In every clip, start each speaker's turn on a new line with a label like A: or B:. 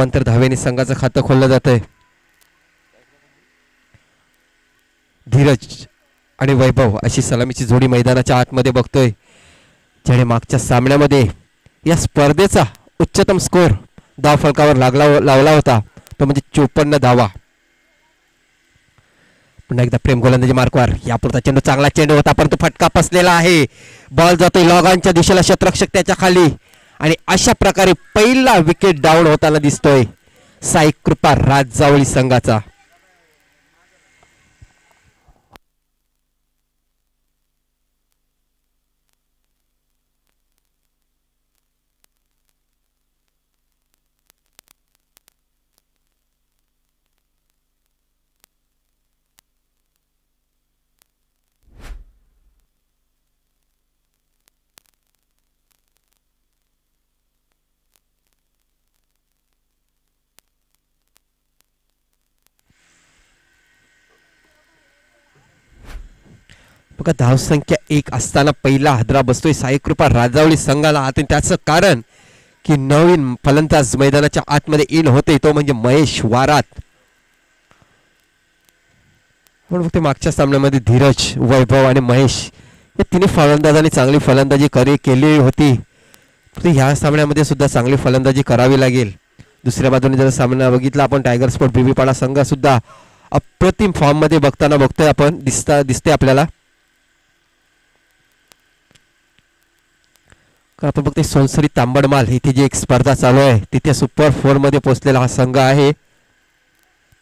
A: नामांतर धावेने संघाचं खातं खोललं जातंय. धीरज आणि वैभव अशी सलामीची जोडी मैदानाच्या आतमध्ये बघतोय, ज्याने मागच्या सामन्यामध्ये या स्पर्धेचा उच्चतम स्कोर धावफलकावर लावला होता, तो म्हणजे 54 धावा. पुन्हा एकदा प्रेम गोलंदाजी मार्कवर. यापुरता चेंडू चांगला चेंडू होता, परंतु फटका फसलेला आहे. बॉल जातोय लॉगांच्या दिशेला, क्षेत्ररक्षक त्याच्या खाली, आणि अशा प्रकारे पहिला विकेट डाऊन होताना दिसतोय साई कृपा राजावळी संघाचा. बघा, धावसंख्या 1 असताना पहिला हादरा बसतोय साई कृपा राजावळी संघाला. आणि त्याचं कारण की नवीन फलंदाज मैदानाच्या आतमध्ये इन होते, तो म्हणजे महेश वारात. आपण बघते मागच्या सामन्यामध्ये धीरज, वैभव आणि महेश या तिन्ही फलंदाजांनी चांगली फलंदाजी केली होती. ह्या सामन्यामध्ये सुद्धा चांगली फलंदाजी करावी लागेल. दुसऱ्या बाजूने जर सामना बघितला आपण, टायगर स्पोर्ट बीबीपाडा संघ सुद्धा अप्रतिम फॉर्म मध्ये बघतोय आपण, दिसते आपल्याला. आपण बघते सोनसरी तांबडमाल इथे जी एक स्पर्धा चालू आहे, तिथे सुपर 4 मध्ये पोहोचलेला हा संघ आहे.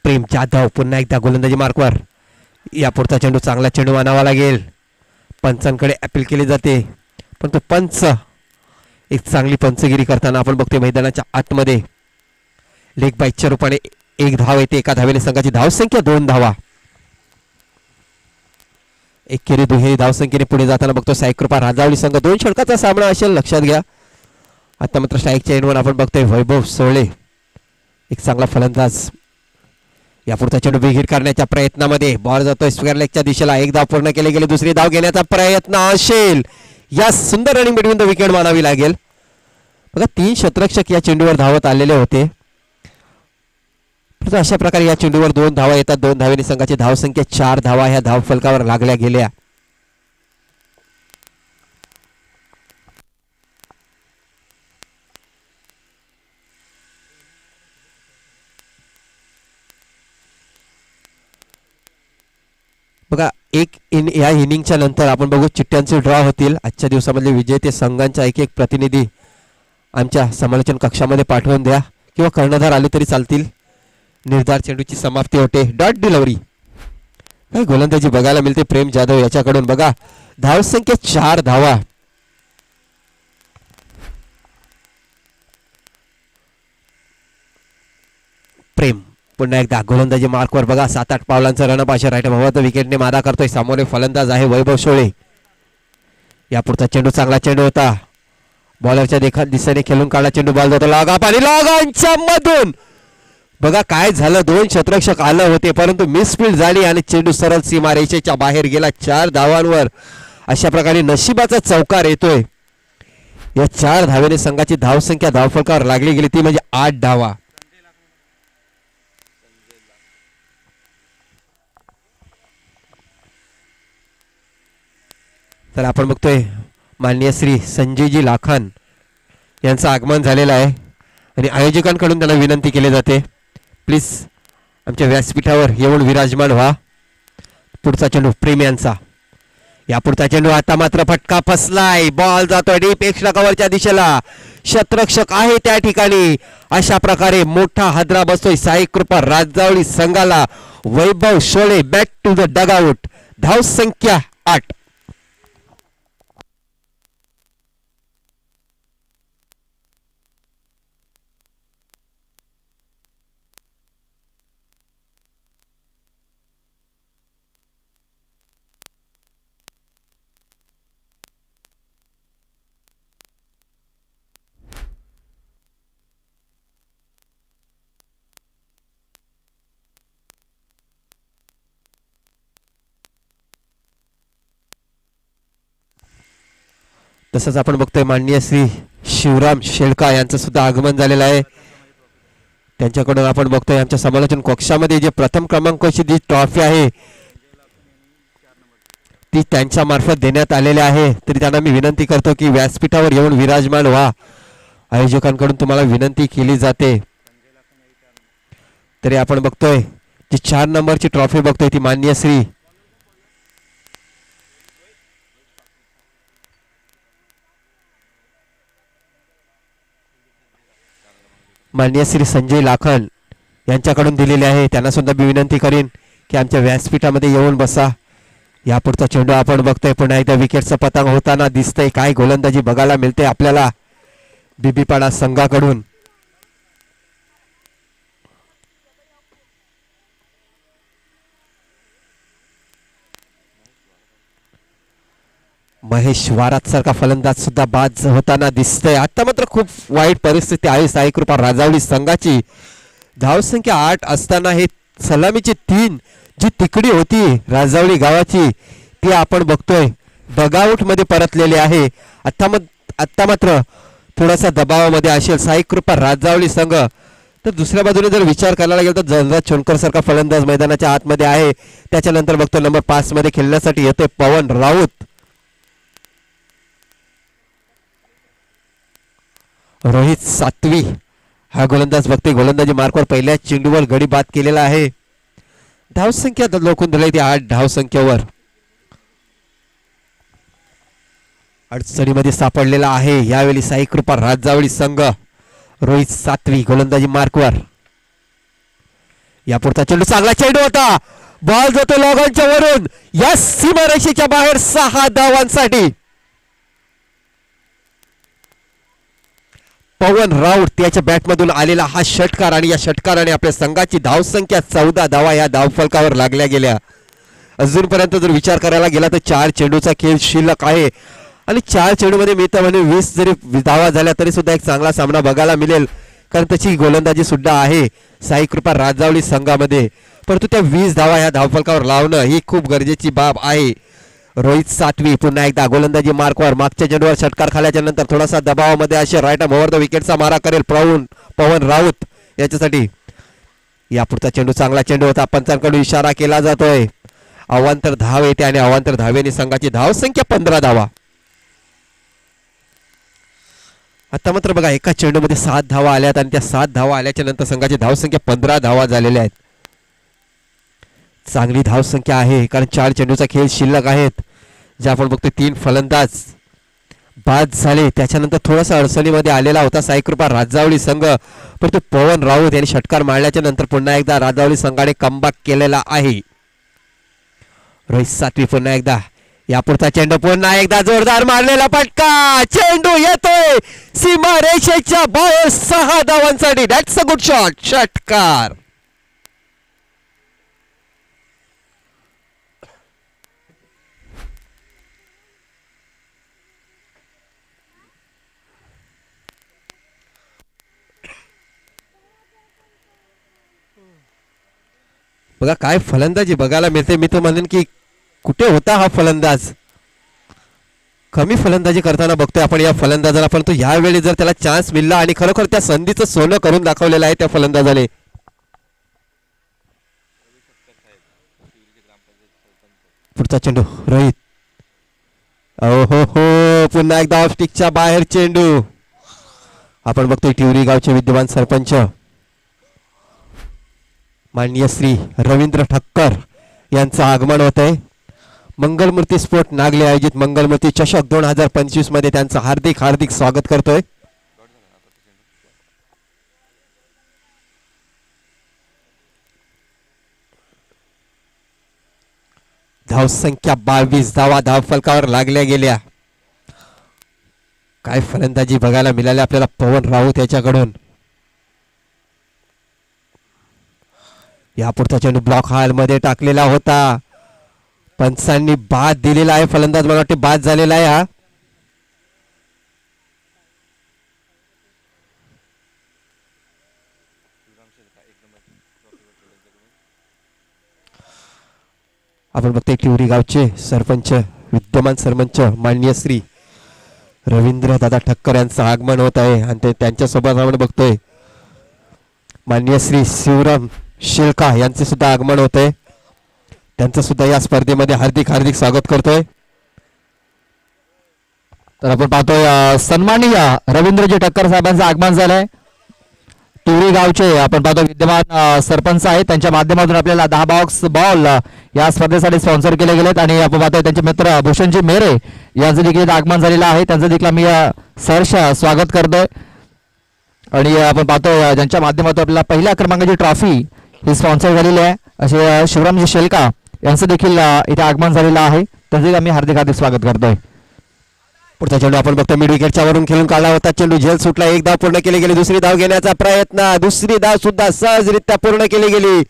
A: प्रेम जाधव पुन्हा एकदा गोलंदाजी मार्कवर. यापुरता चेंडू चांगला चेंडू आणावा लागेल. पंचांकडे अपील केली जाते, पण तो पंच एक चांगली पंचगिरी करताना आपण बघतोय मैदानाच्या आतमध्ये. लेग बाईकच्या रूपाने 1 धाव येते. एका धावेने संघाची धावसंख्या 2 धावा. एकेरी दुहेरी धावसंख्येने पुढे जाताना बघतो साई कृपा राजावळी संघ. 2 षटकाचा सामना असेल, लक्षात घ्या. आता मात्र स्ट्राईकच्या एंडवर आपण बघतोय वैभव सोळे, एक चांगला फलंदाज. यापुढचा चेंडू बिघीर करण्याच्या प्रयत्नामध्ये बॉल जातोय स्क्वेअर लेगच्या दिशेला. 1 धाव पूर्ण केली गेली, दुसरी धाव घेण्याचा प्रयत्न असेल. या सुंदर रनिंग बिटवीन द विकेट मानावी लागेल. बघा, 3 क्षेत्ररक्षक या चेंडूवर धावत आलेले होते. अशा प्रकारे या चेंडूवर 2 धावा येतात. 2 धावेने संघाची धावसंख्या 4 धावा ह्या धावफलकावर लागल्या गेल्या. बघा, या इनिंगच्या नंतर आपण बघू चिठ्ठ्यांचे ड्रॉ होतील. आजच्या दिवसामधले विजेते संघांचा एक प्रतिनिधी आमच्या समालोचन कक्षामध्ये पाठवून द्या, किंवा कर्णधार आले तरी चालतील. निर्धार चेंडूची समाप्ती होते. Dot delivery. काही गोलंदाजी बघायला मिळते प्रेम जाधव याच्याकडून. बघा, धावसंख्या 4 धावा. प्रेम पुन्हा एकदा गोलंदाजी मार्कवर. बघा, 7-8 पावलांचा रणभाषा राईट भावाचा विकेटने मारा करतोय. सामोरे फलंदाज आहे वैभव सोळे. यापुढचा चेंडू चांगला चेंडू होता. बॉलरच्या दिशेने खेळून काढला चेंडू. बॉल जातो लॉग आणि लॉगांच्या मधून. बघा काय झालं, 2 क्षेत्ररक्षक आले होते, परंतु मिसफील्ड झाली आणि चेंडू सरळ सीमारेषेच्या बाहेर गेला. 4 धावांवर अशा प्रकारे नशिबाचा चौकार येतोय. या 4 धावेने संघाची धावसंख्या धावफलकावर लागली गेली, ती म्हणजे 8 धावा. तर आपण बघतोय माननीय श्री संजयजी लाखान यांचं आगमन झालेलं आहे, आणि आयोजकांकडून त्यांना विनंती केली जाते, प्लीज आमच्या व्यासपीठावर येऊन विराजमान व्हा. पुढचा चेंडू प्रेम यांचा. यापुढचा चेंडू आता मात्र फटका फसलाय. बॉल जातोय डीप एक्स्ट्रा कव्हरच्या दिशेला. क्षेत्ररक्षक आहे त्या ठिकाणी. अशा प्रकारे मोठा हादरा बसतोय साई कृपा राजावळी संघाला. वैभव सोळे बॅक टू द डगआउट. धाव संख्या 8. तसंच आपण बघतोय माननीय श्री शिवराम शेळका यांचं सुद्धा आगमन झालेलं आहे. त्यांच्याकडून आपण बघतोय आमच्या समालोचन कक्षामध्ये जे प्रथम क्रमांकाची जी ट्रॉफी आहे ती त्यांच्या मार्फत देण्यात आलेली आहे. तरी त्यांना मी विनंती करतो की व्यासपीठावर येऊन विराजमान व्हा. आयोजकांकडून तुम्हाला विनंती केली जाते. तरी आपण बघतोय जी 4 नंबरची ट्रॉफी बघतोय ती माननीय श्री संजय लाखन यांच्याकडून दिलेले आहे. त्यांना सुद्धा मी विनंती करीन की आमच्या व्यासपीठामध्ये येऊन बसा. यापुढचा चेंडू आपण बघतोय पुन्हा एकदा विकेटचं पतंग होताना दिसतंय. काय गोलंदाजी बघायला मिळते आपल्याला बीबीपाडा संघाकडून. महेश वारात सारखा फलंदाज सुद्धा बाद होताना दिसतंय. आता मात्र खूप वाईट परिस्थिती आहे साईकृपा राजावली संघाची. धावसंख्या 8 असताना हे सलामीची 3 जी तिकडी होती राजावली गावाची ती आपण बघतोय डगआउट मध्ये परतलेली आहे. आता मात्र थोडासा दबावामध्ये असेल साईकृपा राजावली संघ. तर दुसऱ्या बाजूने जर विचार करायला गेला तर जनराज छोनकर सारखा फलंदाज मैदानाच्या आतमध्ये आहे. त्याच्यानंतर बघतो नंबर 5 मध्ये खेळण्यासाठी येतोय पवन राऊत. रोहित सातवी हा गोलंदाज बघते गोलंदाजी मार्कवर पहिल्या चेंडूवर गडी बाद केलेला आहे. धावसंख्या लोकून दिली ती 8 धावसंख्येवर. अडचणीमध्ये सापडलेला आहे यावेळी साईकृपा राजावळी संघ. रोहित सातवी गोलंदाजी मार्कवर. यापुढचा चेंडू चांगला चेंडू होता. बॉल जातो लॉगॉनच्या वरून या सीमारेषेच्या बाहेर 6 धावांसाठी. पवन राऊत त्याच्या बॅटमधून आलेला हा षटकार आणि या षटकाराने आपल्या संघाची धावसंख्या 14 धावा या धावफलकावर लागल्या गेल्या. अजूनपर्यंत जर विचार करायला गेला तर 4 चेंडूचा खेळ शिल्लक आहे आणि 4 चेंडूमध्ये मी तर म्हणे 20 जरी धावा झाल्या तरी सुद्धा एक चांगला सामना बघायला मिळेल. कारण त्याची गोलंदाजी सुद्धा आहे साईकृपा राजावली संघामध्ये. परंतु त्या 20 धावा या धावफलकावर लावणं ही खूप गरजेची बाब आहे. रोहित सातवी पुन्हा एकदा गोलंदाजी मार्कवर. मागच्या चेंडूवर षटकार खाल्याच्या नंतर थोडासा दबावामध्ये असे राईट आर्म ओव्हर द विकेटचा मारा करेल पवन राऊत याच्यासाठी. यापुढचा चेंडू चांगला चेंडू होता. पंचांकडून इशारा केला जातोय. अवांतर धाव येते आणि अवांतर धावेने संघाची धावसंख्या 15 धावा. आता मात्र बघा एका चेंडूमध्ये 7 धावा आल्यात आणि त्या 7 धावा आल्याच्या नंतर संघाची धावसंख्या 15 धावा झालेल्या आहेत. चांगली धावसंख्या आहे कारण 4 चेंडूचा खेळ शिल्लक आहेत. जे आपण बघतो 3 फलंदाज बाद झाले. त्याच्यानंतर थोडासा अडचणीमध्ये आलेला होता साईकृपा राजावली संघ. परंतु पवन राऊत यांनी षटकार मारल्याच्या नंतर पुन्हा एकदा राजावली संघाने कमबॅक केलेला आहे. रोहित सातवी पुन्हा एकदा. यापुढचा चेंडू पुन्हा एकदा जोरदार मारलेला फटका. चेंडू येतोय सीमारेषेच्या बाहेर 6 धावांसाठी. That's a good shot. षटकार. बघा काय फलंदाजी बघायला मिळते. मी तर म्हणेन की कुठे होता हा फलंदाज. कमी फलंदाजी करताना बघतोय आपण या फलंदाजाला. परंतु यावेळी जर त्याला चान्स मिळला आणि खरोखर त्या संधीचं सोनं करून दाखवलेलं आहे त्या फलंदाजाने. पुढचा चेंडू रोहित. हो पुन्हा एकदा ऑफ स्टिकच्या बाहेर चेंडू. आपण बघतोय टिवरी गावचे विद्यमान सरपंच माननीय श्री रवींद्र ठक्कर यांचं आगमन होत आहे. मंगलमूर्ती स्पोर्ट नागले आयोजित मंगलमूर्ती चषक 2025 मध्ये त्यांचं हार्दिक हार्दिक स्वागत करतोय. धावसंख्या 22 धावा धावफलकावर लागल्या गेल्या. काय फलंदाजी बघायला मिळाली आपल्याला पवन राऊत याच्याकडून. यापुढचा चेंडू ब्लॉक हॉल मध्ये टाकलेला होता. पंचांनी बाद दिलेला आहे. फलंदाज मला वाटते बाद झालेला आहे हा. आपण बघतोय टिवरी गावचे सरपंच विद्यमान सरपंच माननीय श्री रवींद्र दादा ठक्कर यांचं आगमन होत आहे आणि त्यांच्या सोबत आपण बघतोय माननीय श्री शिवराम शिलका यांचे सुद्धा आगमन होते, त्यांचं सुद्धा या स्पर्धेमध्ये हार्दिक हार्दिक स्वागत करतोय.
B: तर आपण पाहतोय सन्माननीय रवींद्रजी ठक्कर साहेबांचं आगमन झालंय. तुरी गावचे आपण पाहतो विद्यमान सरपंच आहेत, त्यांच्या माध्यमातून आपल्याला 10 बॉक्स बॉल या स्पर्धेसाठी स्पॉन्सर केले गेलेत. आणि आपण पाहतोय त्यांचे मित्र भूषणजी मेरे यांचं देखील आगमन झालेलं आहे, त्यांचं देखील आम्ही सहर्ष स्वागत करतोय. आणि आपण पाहतोय ज्यांच्या माध्यमातून आपल्याला पहिल्या क्रमांकाची ट्रॉफी ही स्पॉन्सर झालेली आहे असे शिवरामजी शेलका यांचं देखील इथे आगमन झालेलं आहे, त्यांचे आम्ही हार्दिक हार्दिक स्वागत करतोय.
A: पुढचा चेंडू आपण बघतो मिड विकेटच्या वरून खेळून काढला होता, चेंडू झेल सुटला, एक धाव पूर्ण केली गेली, दुसरी धाव घेण्याचा प्रयत्न, दुसरी धाव सुद्धा सहजरित्या पूर्ण केली गेली.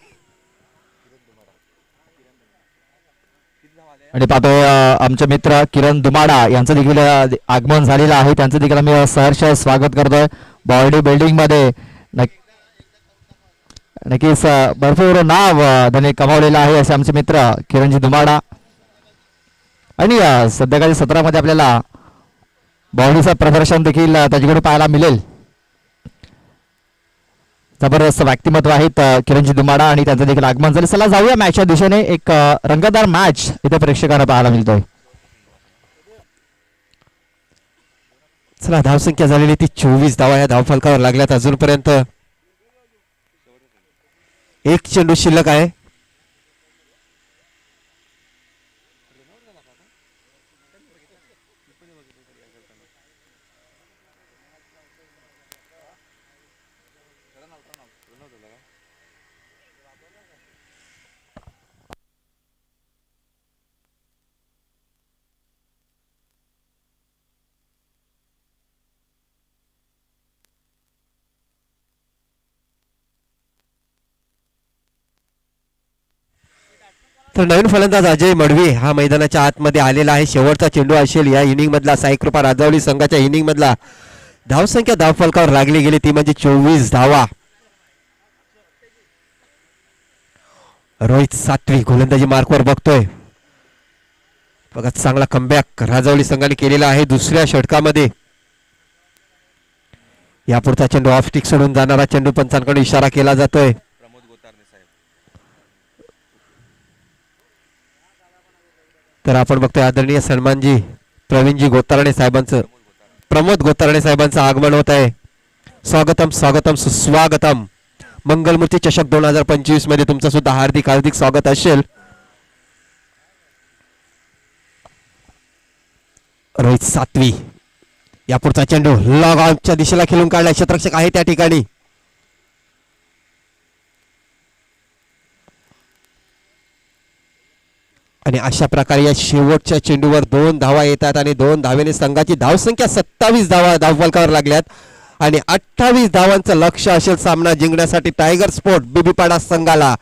B: आणि पाहतोय आमचे मित्र किरण दुमाडा यांचं देखील आगमन झालेलं आहे, त्यांचं देखील आम्ही सहर्ष स्वागत करतोय. बॉडी बिल्डिंग मध्ये नक्कीच भरपूर नाव त्यांनी कमावलेलं आहे असे आमचे मित्र किरणजी दुमाडा. आणि सध्याकाळी सत्रामध्ये आपल्याला बॉडीचं प्रदर्शन देखील त्याच्याकडे पाहायला मिळेल. जबरदस्त व्यक्तिमत्व आहेत किरणजी दुमाडा आणि त्यांचं देखील आगमन झालं. चला जाऊया मॅचच्या दिशेने, एक रंगतदार मॅच इथे प्रेक्षकांना पाहायला मिळतोय.
A: चला धावसंख्या झालेली ती 24 धावा या धावफलकावर लागल्यात. अजूनपर्यंत एक चेंडू शिल्लक आहे. तर नवीन फलंदाज अजय मडवी हा मैदानाच्या आतमध्ये आलेला आहे. शेवटचा चेंडू असेल या इनिंग मधला. साईकृपा राजावली संघाच्या इनिंग मधला धावसंख्या धावफलकावर लागली गेली ती म्हणजे 24 धावा. रोहित सात्विक गोलंदाजी मार्कवर बघतोय. बघा चांगला कमबॅक राजावली संघाने केलेला आहे दुसऱ्या षटकामध्ये. यापुढचा चेंडू ऑफ स्टिक सोडून जाणारा चेंडू पंचांकडून इशारा केला जातोय. तर आपण बघतोय आदरणीय सन्मानजी प्रवीणजी गोतारणे साहेबांचं, प्रमोद गोतारणे साहेबांचं आगमन होत आहे. स्वागतम स्वागतम सुस्वागतम. मंगलमूर्ती चषक 2025 मध्ये तुमचं सुद्धा हार्दिक हार्दिक स्वागत असेल. रोहित सातवी यापुढचा चेंडू लॉग ऑनच्या दिशेला खेळून काढला. क्षेत्ररक्षक आहे त्या ठिकाणी. आणि अशा प्रकारे या शेवटच्या चेंडूवर 2 धावा येतात आणि 2 धावेने संघाची धावसंख्या 27 धावा धावफलकावर लागल्यात आणि 28 धावांचं लक्ष असेल सामना जिंकण्यासाठी टायगर स्पोर्ट बीबीपाडा संघाला.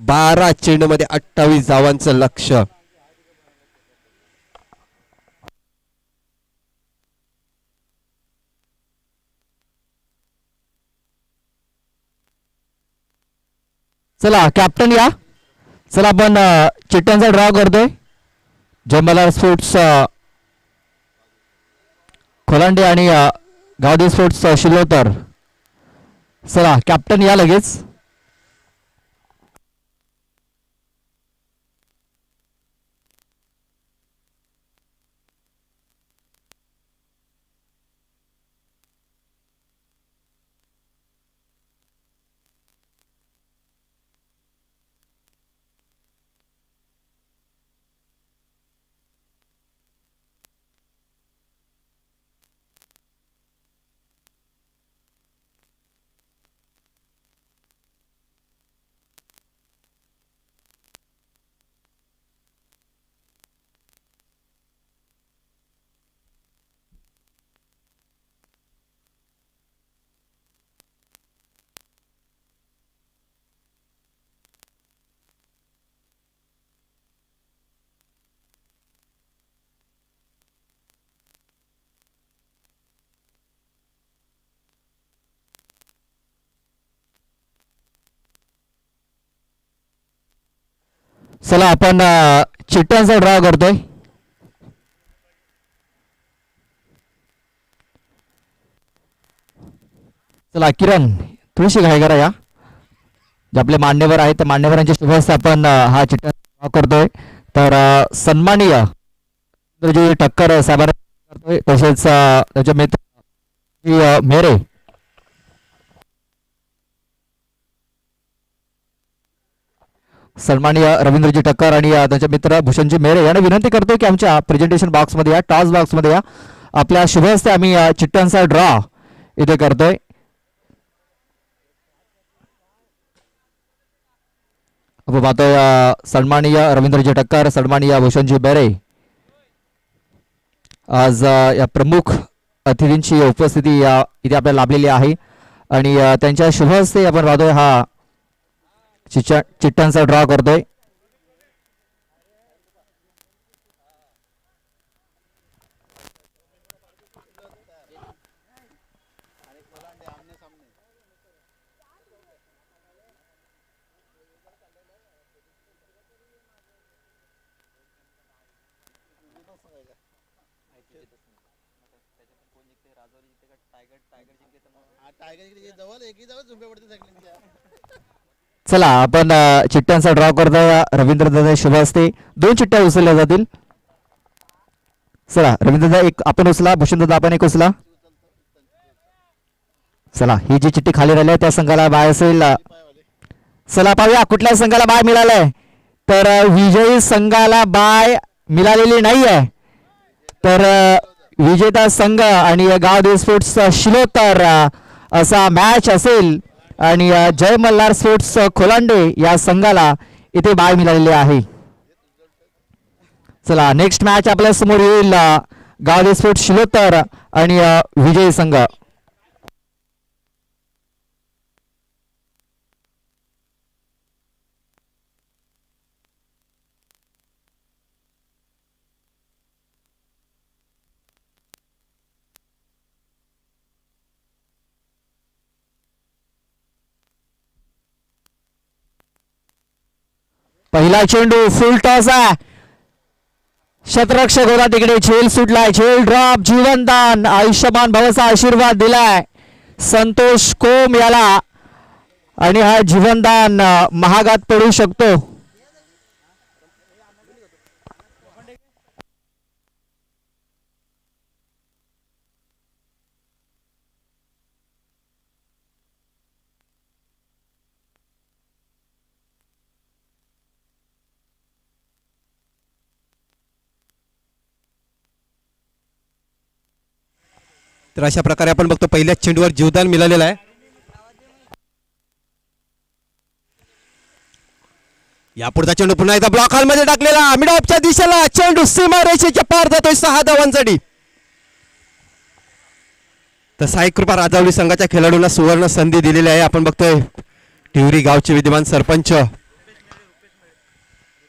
A: 12 चेंडूमध्ये 28 धावांचं लक्ष.
B: चला कॅप्टन या. चला आपण चिट्ट्यांचा ड्रॉ करतोय. जयमला स्पोर्ट्स खोलांडे आणि गावदेव स्पोर्ट्स शिलोतर. चला कॅप्टन या लगेच. चला आपण चिट्ट्यांचा ड्रॉ करतोय. चला किरण थोडीशी घाई करा या. जे आपले मान्यवर आहेत त्या मान्यवरांच्या शुभ हस्ते आपण हा चिठ्ठा ड्रॉ करतोय. तर सन्माननीय जे ठक्कर साहेबांना करतोय, तसेच त्याचे मित्र मेरे सन्माननीय रवींद्रजी ठक्कर आणि त्यांचे मित्र भूषणजी मेरे यांना विनंती करतो की आमच्या प्रेझेंटेशन बॉक्समध्ये या, टॉस बॉक्समध्ये या. आपल्या शुभ हस्ते आम्ही चिठ्ठ्यांचा ड्रॉ इथे करतोय. आपण पाहतोय सन्माननीय रवींद्रजी ठक्कर, सन्माननीय भूषणजी मेरे आज या प्रमुख अतिथींची उपस्थिती इथे आपल्याला लाभलेली आहे आणि त्यांच्या शुभ हस्ते आपण पाहतोय हा चिठ्ठ्यांचा ड्रॉ करतोय. चला आपण चिठ्ठ्यांचा ड्रॉ करतोय. रवींद्र दादा शुभ हस्ते 2 चिठ्ठ्या उचलल्या जातील. चला रवींद्र दादा एक आपण उचला, भूषण दादा आपण एक उचला. चला ही जी चिठ्ठी खाली राहिली आहे त्या संघाला बाय असेल. चला पाहूया कुठल्या संघाला बाय मिळालाय. तर विजयी संघाला बाय मिळालेली नाही आहे. तर विजेता संघ आणि गाव स्पोर्ट्स शिलोतर असा मॅच असेल आणि जय मल्हार स्पोर्ट्स खोलांडे या संघाला इथे बाय मिळालेली आहे. चला नेक्स्ट मॅच आपल्या समोर येईल गाव स्पोर्ट्स शिलोतर आणि विजयी संघ. पहिला चेंडू फुल टॉस आहे. शतरक्षक होता तिकडे, झेल सुटलाय, झेल ड्रॉप, जीवनदान, आयुष्यमान भवाचा आशीर्वाद दिलाय संतोष कोम याला आणि हा जीवनदान महागात पडू शकतो.
A: तर अशा प्रकारे आपण बघतो पहिल्याच चेंडूवर जीवदान मिळालेलं आहे. यापुढचा चेंडू पुन्हा एकदा ब्लॉक हॉलमध्ये टाकलेला, मिडऑफच्या दिशेला चेंडू सीमा रेषेच्या पार जातोय 6 धावांसाठी. तर साई कृपा राजावली संघाच्या खेळाडूंना सुवर्ण संधी दिलेली आहे. आपण बघतोय टिवरी गावचे विद्यमान सरपंच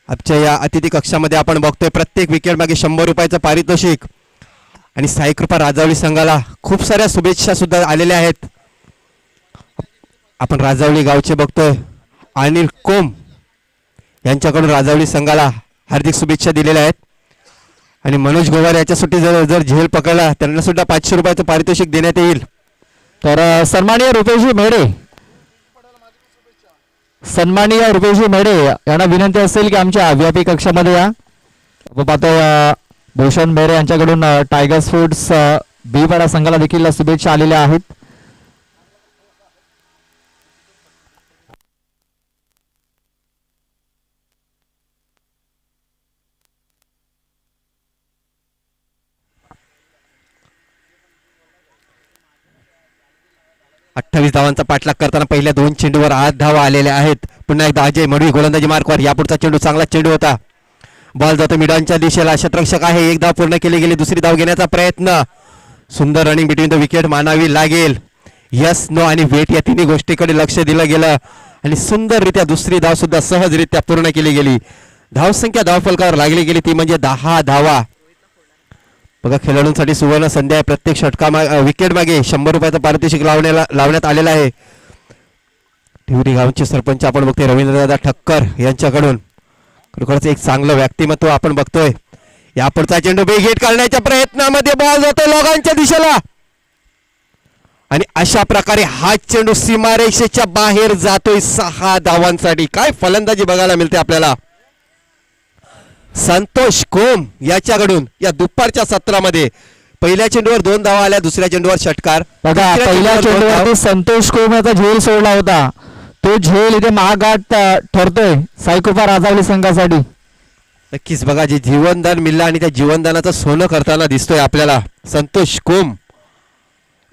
A: आजच्या या अतिथी कक्षामध्ये आपण बघतोय प्रत्येक विकेट मागे 100 रुपयाचं पारितोषिक आणि साई कृपा राजावली संघाला खूप साऱ्या शुभेच्छा सुद्धा आलेल्या आहेत. आपण राजावली गावचे बघतोय अनिल कोम यांच्याकडून राजावली संघाला हार्दिक शुभेच्छा दिलेल्या आहेत आणि मनोज गोवार याच्या सुट्टी जर झेल पकडला त्यांना सुद्धा 500 रुपयाचं पारितोषिक देण्यात येईल.
B: तर सन्माननीय रुपेशजी मेढे यांना विनंती असेल की आमच्या व्यापी कक्षामध्ये या. आपण पाहतो भूषण मेरे यांच्याकडून टायगर्स फूड्स बीवाडा संघाला देखील शुभेच्छा आलेल्या आहेत.
A: अठ्ठावीस धावांचा पाठलाग करताना पहिल्या 2 चेंडूवर 8 धावा आलेल्या आहेत. पुन्हा एकदा अजय मडवी गोलंदाजी मार्कवर. यापुढचा चेंडू चांगला चेंडू होता, बॉल जातो मिडांच्या दिशेला, शतरक्षक आहे, 1 धाव पूर्ण केली गेली, दुसरी धाव घेण्याचा प्रयत्न, सुंदर रनिंग बिटवीन द विकेट मानावी लागेल. यस नो आणि वेट या तिन्ही गोष्टीकडे लक्ष दिलं गेलं आणि सुंदररित्या दुसरी धाव सुद्धा सहजरित्या पूर्ण केली गेली. धावसंख्या धावफलकावर लागली गेली ती म्हणजे 10 धावा. बघा खेळाडूंसाठी सुवर्ण संधी आहे. प्रत्येक षटका विकेट मागे 100 रुपयाचं पारितोषिक लावण्यात आलेलं आहे. टिवरी गावचे सरपंच आपण बघतोय रवींद्रदादा ठक्कर यांच्याकडून खरोखरच एक चांगलं व्यक्तिमत्व आपण बघतोय. यापुढचा चेंडू बेगेट करण्याच्या प्रयत्नामध्ये बॉल जातो लोगांच्या दिशेला आणि अशा प्रकारे हा चेंडू सीमारेषेच्या बाहेर जातोय 6 धावांसाठी. काय फलंदाजी बघायला मिळते आपल्याला संतोष कोम याच्याकडून या दुपारच्या सत्रामध्ये. पहिल्या चेंडूवर 2 धावा आल्या, दुसऱ्या चेंडूवर षटकार.
B: बघा
A: तिसऱ्या
B: पहिल्या
A: चेंडूवर 2 धावा.
B: चेंडूवरती संतोष कोमचा झेल सोडला होता, तो झेल इथे महागात ठरतोय साईकृपा राजावली संघासाठी.
A: नक्कीच बघा जे जीवनदान मिळलं आणि त्या जीवनदानाचं सोनं करताना दिसतोय आपल्याला संतोष कोम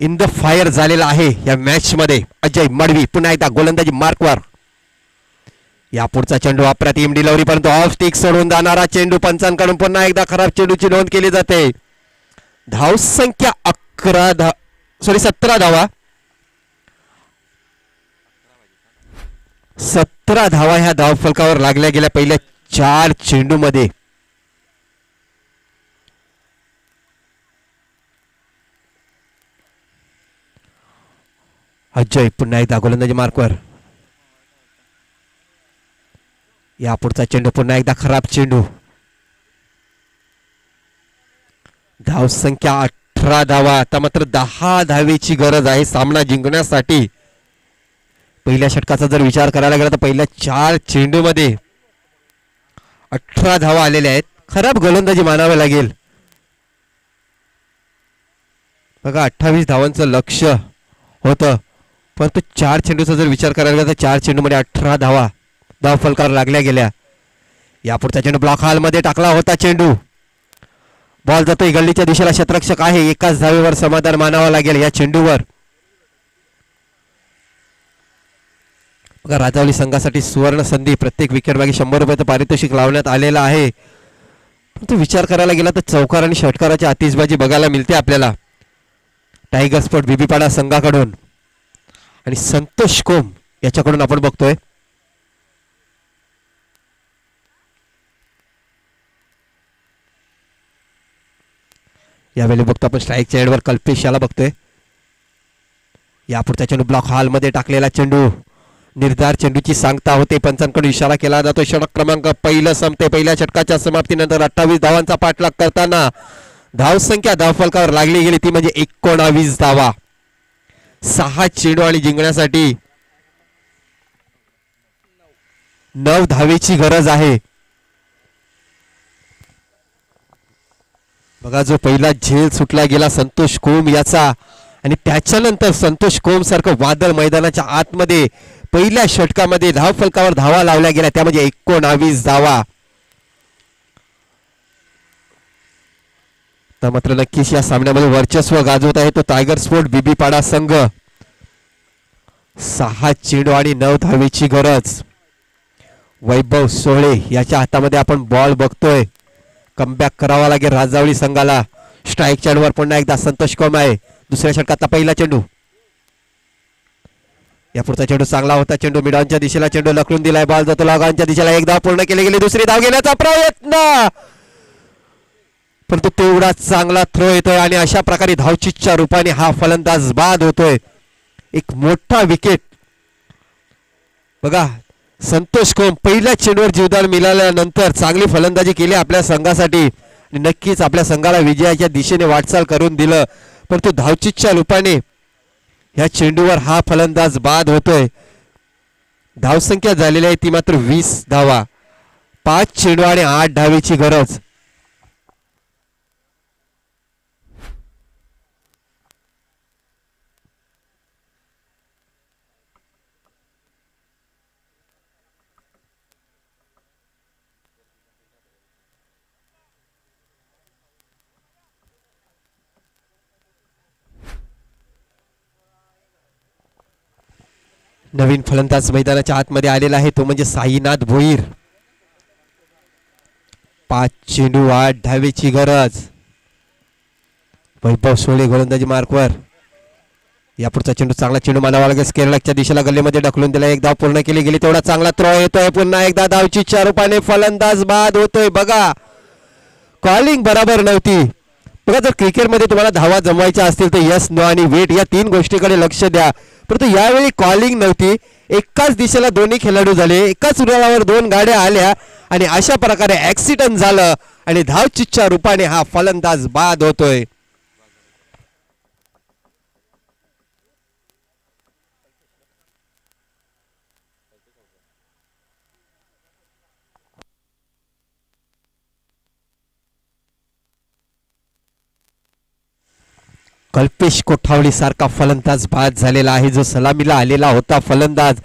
A: इन द फायर झालेला आहे या मॅच मध्ये. अजय मडवी पुन्हा एकदा गोलंदाजी मार्कवर. या पुढचा चेंडू अप्रतिम डिलिव्हरी परंतु ऑफ स्टिक सोडून जाणारा चेंडू. पंचांकडून पुन्हा एकदा खराब चेंडूची नोंद केली जाते. धाव संख्या 17 धावा. 17 धावा ह्या धावफलकावर लागल्या गेल्या पहिल्या 4 चेंडू मध्ये. अजय पुन्हा एकदा गोलंदाजी मार्कवर. या पुढचा चेंडू पुन्हा एकदा खराब चेंडू. धाव संख्या 18 धावा. आता मात्र 10 धावेची गरज आहे सामना जिंकण्यासाठी. पहिल्या षटकाचा जर विचार करायला गेला तर पहिल्या 4 चेंडू मध्ये 18 धावा आलेल्या आहेत. खराब गोलंदाजी मानावे लागेल. बघा 28 धावांचं लक्ष होतं, परंतु 4 चेंडूचा जर विचार करायला गेला तर 4 चेंडू मध्ये 18 धावा धाव फलकावर लागल्या गेल्या. या पुढचा चेंडू ब्लॉक हॉल मध्ये टाकला होता चेंडू. बॉल जातोय गल्लीच्या दिशेला. क्षेत्ररक्षक आहे, एकाच धावेवर समाधान मानावं लागेल या चेंडूवर. बघा राजावली संघासाठी सुवर्ण संधी. प्रत्येक विकेट मागे 100 रुपयाचं पारितोषिक लावण्यात आलेलं आहे. परंतु विचार करायला गेला तर चौकार आणि षटकाराची आतिषबाजी बघायला मिळते आपल्याला टायगर स्पोर्ट बीबीपाडा संघाकडून. आणि संतोष कोम याच्याकडून आपण बघतोय यावेळी बघतो आपण स्ट्राईकच्या एडवर कल्पेश याला बघतोय. या पुढचा चेंडू ब्लॉक हॉल मध्ये टाकलेला चेंडू. निर्धार चेंडूची सांगता होते. पंचांकडून इशारा केला जातो. षटक क्रमांक पहिलं संपते. पहिल्या षटकाच्या समाप्तीनंतर 28 धावांचा पाठलाग करताना धावसंख्या धावफलकावर लागली गेली ती म्हणजे 19 धावा. 6 चेंडू आणि जिंकण्यासाठी 9 धावेची गरज आहे. बघा जो पहिला झेल सुटला गेला संतोष कोम याचा, आणि त्याच्यानंतर संतोष कोम सारखं वादळ मैदानाच्या आतमध्ये पहिल्या षटकामध्ये धावफलकावर धावा लावल्या गेल्या त्या म्हणजे 19 धावा. तर मात्र नक्कीच या सामन्यामध्ये वर्चस्व गाजवत आहे तो टायगर स्पोर्ट बीबीपाडा संघ. 6 चेंडू आणि 9 धावेची गरज. वैभव सोहळे याच्या हातामध्ये आपण बॉल बघतोय. कमबॅक करावा लागेल राजावली संघाला. स्ट्राईक चेंडूवर पुन्हा एकदा संतोष कोम आहे. दुसऱ्या षटकातला पहिला चेंडू. या पुढचा चेंडू चांगला होता. चेंडू मिडॉनच्या दिशेला चेंडू लकडून दिलाय. बॉल जातो लॉगांच्या दिशेला. एक धाव पूर्ण केली गेली. दुसरी धाव घेण्याचा प्रयत्न, परंतु तेवढा चांगला थ्रो येतोय आणि अशा प्रकारे धावचीच्या रूपाने हा फलंदाज बाद होतोय. एक मोठा विकेट. बघा संतोष कोम पहिल्या चेंडूवर जीवदान मिळाल्यानंतर चांगली फलंदाजी केली आपल्या संघासाठी आणि नक्कीच आपल्या संघाला विजयाच्या दिशेने वाटचाल करून दिलं, परंतु धावचीच्या रूपाने ह्या चेंडूवर हा फलंदाज बाद होतोय. धावसंख्या झालेली आहे ती मात्र 20 धावा. 5 चेंडू आणि 8 धावेची गरज. नवीन फलंदाज मैदानाच्या आतमध्ये आलेला आहे तो म्हणजे साईनाथ भोईर. 5 चेंडू 8 धावेची गरज. वैभव सोळे गोलंदाजी मार्कवर. या पुढचा चेंडू चांगला चेंडू मानावा लागेल. स्केरलकच्या दिशेला गल्लीमध्ये ढकलून दिला. एक धाव पूर्ण केली गेली. तेवढा चांगला थ्रो येतोय. पुन्हा एकदा धावचीच्या रूपाने फलंदाज बाद होतोय. बघा कॉलिंग बरोबर नव्हती. बघा जर क्रिकेटमध्ये तुम्हाला धावा जमवायच्या असतील तर यस नो आणि वेट या 3 गोष्टीकडे लक्ष द्या, परंतु यावेळी कॉलिंग नव्हती. एकाच दिशेला दोन्ही खेळाडू झाले. एकाच रुळावर 2 गाड्या आल्या आणि अशा प्रकारे ऍक्सिडेंट झालं आणि धावचीच्या रूपाने हा फलंदाज बाद होतोय. कल्पेश कोठावळी सारखा फलंदाज बाद झालेला आहे, जो सलामीला आलेला होता फलंदाज.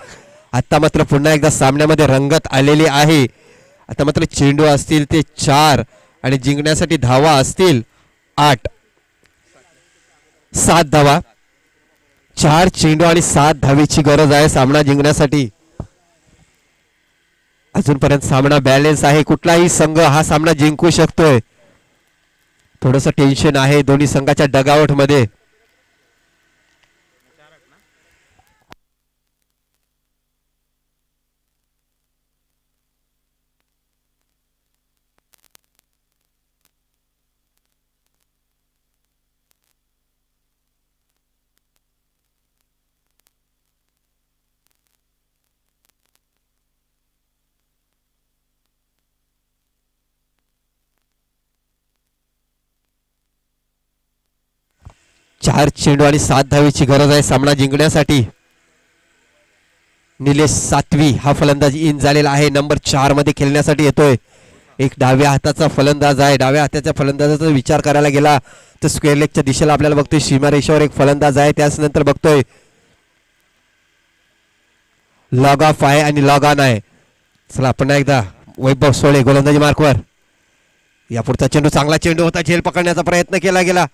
A: आता मात्र पुन्हा एकदा सामन्यामध्ये रंगत आलेली आहे. आता मात्र चेंडू असतील ते 4 आणि जिंकण्यासाठी धावा असतील 8. 7 धावा, 4 चेंडू आणि 7 धावेची गरज आहे सामना जिंकण्यासाठी. अजूनपर्यंत सामना बॅलन्स आहे, कुठलाही संघ हा सामना जिंकू शकतोय. थोडंसं टेन्शन आहे दोन्ही संघाच्या डगआउट मध्ये. चार चेंडू आणि 7 धावेची गरज आहे सामना जिंकण्यासाठी. निलेश सातवी हा फलंदाज इन झालेला आहे, नंबर 4 मध्ये खेळण्यासाठी येतोय. एक डाव्या हाताचा फलंदाज आहे. डाव्या हाताच्या फलंदाजाचा विचार करायला गेला तर स्क्वेअर लेगच्या दिशेला आपल्याला बघतोय सीमारेषेवर एक फलंदाज आहे. त्याच नंतर बघतोय लॉग ऑफ आहे आणि लॉग ऑन आहे. चला पुन्हा एकदा वैभव सोळे गोलंदाजी मार्कवर. यापुढचा चेंडू चांगला चेंडू होता, झेल पकडण्याचा प्रयत्न केला गेला.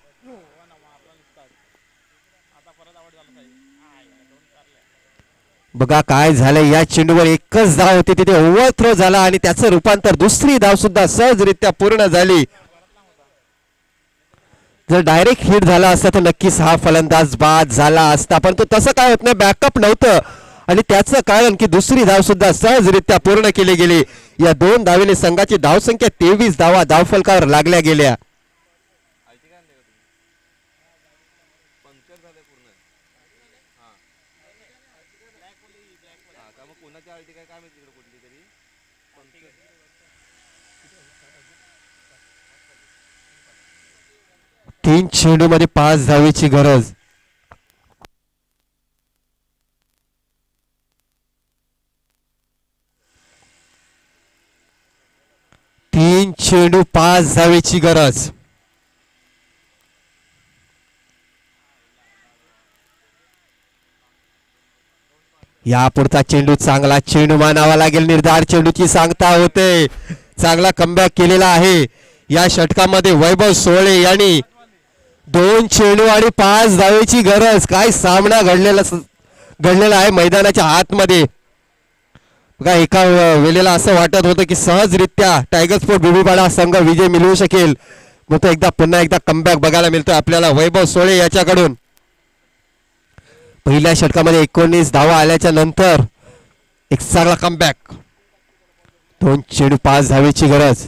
A: बघा काय झालंय, या चेंडूवर एकच धाव होती, तिथे ओव्हर थ्रो झाला आणि त्याचं रूपांतर दुसरी धाव सुद्धा सहजरित्या पूर्ण झाली. जर डायरेक्ट हिट झाला असता तर नक्कीच हा फलंदाज बाद झाला असता, पण तो तसं काय होत नाही, बॅकअप नव्हतं आणि त्याचं कारण की दुसरी धाव सुद्धा सहजरित्या पूर्ण केली गेली. या 2 धावेने संघाची धावसंख्या 23 धावा धावफलकावर लागल्या गेल्या. तीन चेंडू मध्ये 5 धावेची गरज. तीन चेंडू 5 धावेची गरज. यापुढचा चेंडू चांगला चेंडू मानावा लागेल, निर्धार चेंडूची सांगता होते. चांगला कमबॅक केलेला आहे या षटकामध्ये वैभव सोळे यांनी. 2 चेंडू आणि 5 धावेची गरज. काय सामना घडलेला आहे मैदानाच्या आतमध्ये. बघा एका वेळेला असं वाटत होतं की सहजरित्या टायगर स्पोर्ट बिबीपाडा संघ विजय मिळवू शकेल, मग तो पुन्हा एकदा कमबॅक बघायला मिळतोय आपल्याला वैभव सोळे याच्याकडून. पहिल्या षटकामध्ये 19 धावा आल्याच्या नंतर एक चांगला कमबॅक. 2 चेंडू 5 धावेची गरज.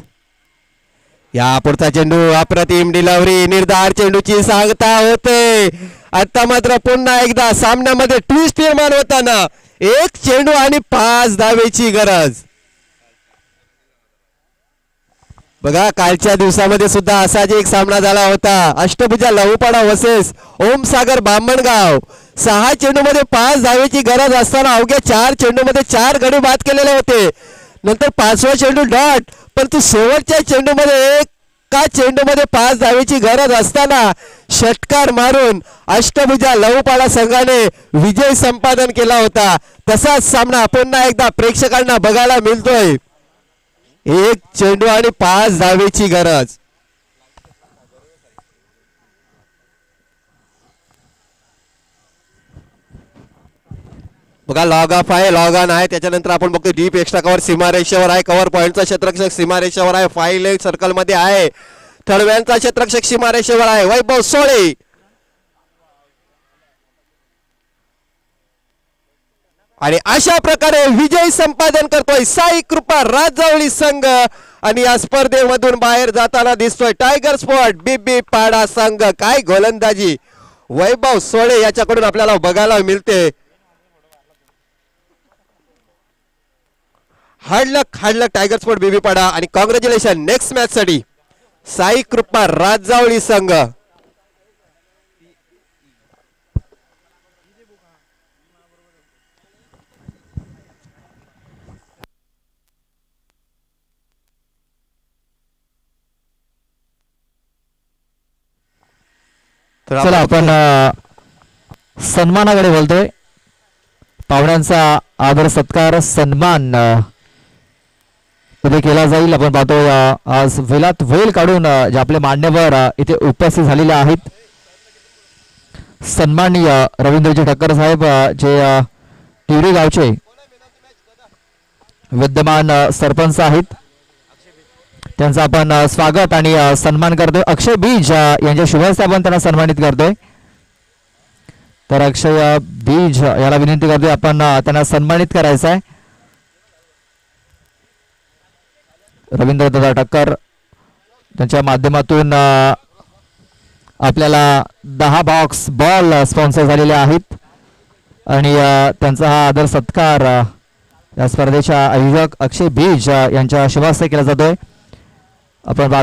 A: या पुढचा चेंडू अप्रतिम डिलिव्हरी, निर्धार चेंडूची सांगता होते. आता मात्र पुन्हा एकदा सामन्यामध्ये ट्विस्ट निर्माण होताना 1 चेंडू आणि 5 धावेची गरज. बघा कालच्या दिवसामध्ये सुद्धा असाच एक सामना झाला होता. अष्टभुजा लहुपाडा वर्सेस ओमसागर बामणगाव. 6 चेंडूमध्ये 5 धावेची गरज असताना अवघ्या 4 चेंडूमध्ये 4 गडी बाद केलेले होते. नंतर 5वा चेंडू डॉट, परंतु शेवटच्या चेंडूमध्ये एका चेंडूमध्ये 5 धावेची गरज असताना षटकार मारून अष्टभुजा लहुपाडा संघाने विजय संपादन केला होता. तसाच सामना पुन्हा एकदा प्रेक्षकांना बघायला मिळतोय. 1 चेंडू आणि 5 धावेची गरज. बघा लॉग ऑफ आहे, लॉग ऑन आहे. त्याच्यानंतर आपण बघतो डीप एक्स्ट्रा कव्हर सीमारेषेवर आहे. कव्हर पॉईंटचा क्षेत्ररक्षक सीमारेषेवर आहे. 5 लेग सर्कल मध्ये आहे. थडव्यांचा क्षेत्ररक्षक सीमारेषेवर आहे वैभव सोळे. आणि अशा प्रकारे विजय संपादन करतोय साई कृपा राजावळी संघ. आणि या स्पर्धेमधून बाहेर जाताना दिसतोय टायगर स्पोर्ट बिबीपाडा संघ. काय गोलंदाजी वैभव सोळे याच्याकडून आपल्याला बघायला मिळते. हार्ड लक टायगर स्पोर्ट बिबीपाडा आणि कॉंग्रॅच्युलेशन नेक्स्ट मॅच साठी साई कृपा राजावळी संघ. तर
B: चला आपण सन्मानाकडे बोलतोय. पाहुण्यांचा आदर सत्कार सन्मान इथे केला जाईल. आपण पाहतो आज वेलात वेल काढून जे आपले मान्यवर इथे उपस्थित झालेले आहेत. सन्माननीय रवींद्रजी ठक्कर साहेब जे तिवरी गावचे विद्यमान सरपंच आहेत, त्यांचं आपण स्वागत आणि सन्मान करतोय. अक्षय बीज यांच्या शुभ हस्ते आपण त्यांना सन्मानित करतोय. तर अक्षय बीज याला विनंती करतोय आपण त्यांना सन्मानित करायचं आहे. रवींद्रदादा ठक्कर त्यांच्या माध्यमातून आपल्याला 10 बॉक्स बॉल स्पॉन्सर झालेले आहेत आणि त्यांचा हा आदर सत्कार या स्पर्धेच्या आयोजक अक्षय बीज यांच्या शुभ हस्ते केला जातोय. आपण